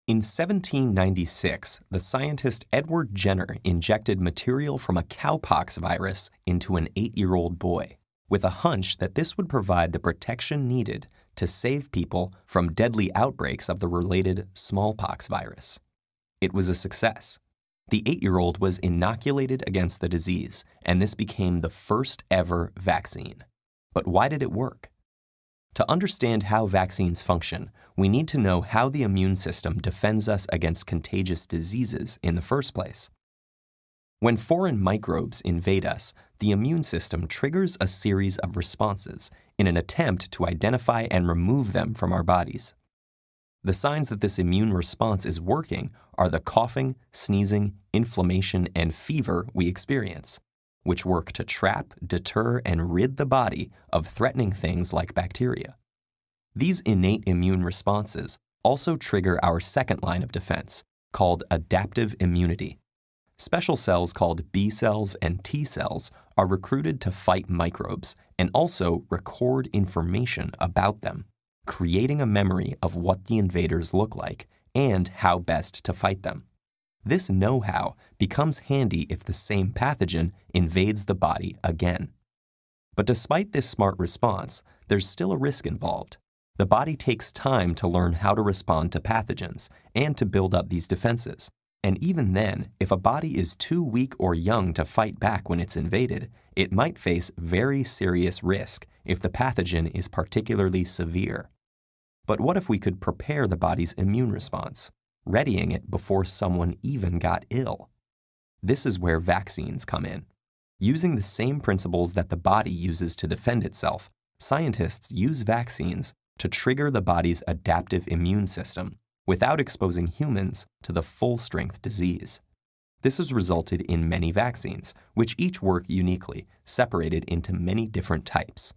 In 1796, the scientist Edward Jenner injected material from a cowpox virus into an 8-year-old boy, with a hunch that this would provide the protection needed to save people from deadly outbreaks of the related smallpox virus. It was a success. The 8-year-old was inoculated against the disease, and this became the first ever vaccine. But why did it work? To understand how vaccines function, we need to know how the immune system defends us against contagious diseases in the first place. When foreign microbes invade us, the immune system triggers a series of responses in an attempt to identify and remove them from our bodies. The signs that this immune response is working are the coughing, sneezing, inflammation, and fever we experience, which work to trap, deter, and rid the body of threatening things like bacteria. These innate immune responses also trigger our second line of defense, called adaptive immunity. Special cells called B cells and T cells are recruited to fight microbes and also record information about them, creating a memory of what the invaders look like and how best to fight them. This know-how becomes handy if the same pathogen invades the body again. But despite this smart response, there's still a risk involved. The body takes time to learn how to respond to pathogens and to build up these defenses. And even then, if a body is too weak or young to fight back when it's invaded, it might face very serious risk if the pathogen is particularly severe. But what if we could prepare the body's immune response, readying it before someone even got ill? This is where vaccines come in. Using the same principles that the body uses to defend itself, scientists use vaccines to trigger the body's adaptive immune system without exposing humans to the full-strength disease. This has resulted in many vaccines, which each work uniquely, separated into many different types.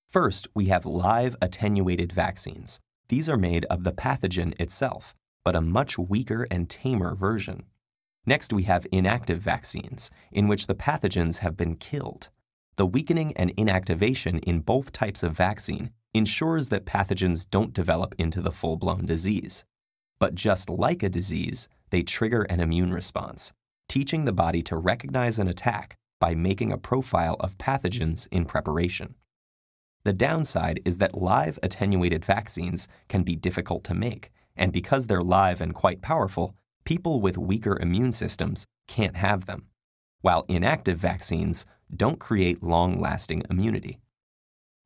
First, we have live attenuated vaccines. These are made of the pathogen itself, but a much weaker and tamer version. Next, we have inactive vaccines, in which the pathogens have been killed. The weakening and inactivation in both types of vaccine ensures that pathogens don't develop into the full-blown disease. But just like a disease, they trigger an immune response, teaching the body to recognize an attack by making a profile of pathogens in preparation. The downside is that live attenuated vaccines can be difficult to make, and because they're live and quite powerful, people with weaker immune systems can't have them, while inactive vaccines don't create long-lasting immunity.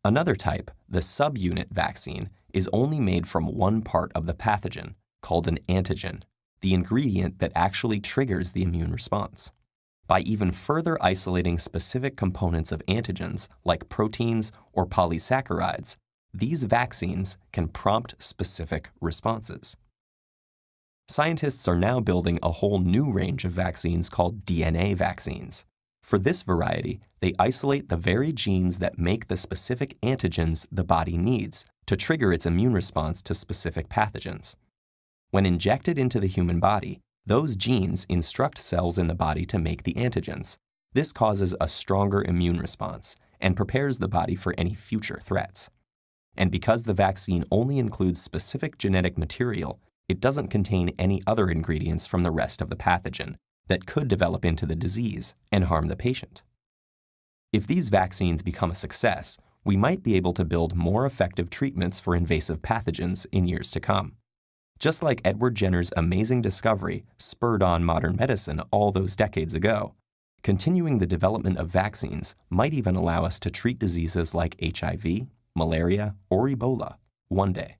Another type, the subunit vaccine, is only made from one part of the pathogen, called an antigen, the ingredient that actually triggers the immune response. By even further isolating specific components of antigens, like proteins or polysaccharides, these vaccines can prompt specific responses. Scientists are now building a whole new range of vaccines called DNA vaccines. For this variety, they isolate the very genes that make the specific antigens the body needs to trigger its immune response to specific pathogens. When injected into the human body, those genes instruct cells in the body to make the antigens. This causes a stronger immune response and prepares the body for any future threats. And because the vaccine only includes specific genetic material, it doesn't contain any other ingredients from the rest of the pathogen that could develop into the disease and harm the patient. If these vaccines become a success, we might be able to build more effective treatments for invasive pathogens in years to come. Just like Edward Jenner's amazing discovery spurred on modern medicine all those decades ago, continuing the development of vaccines might even allow us to treat diseases like HIV, malaria, or Ebola one day.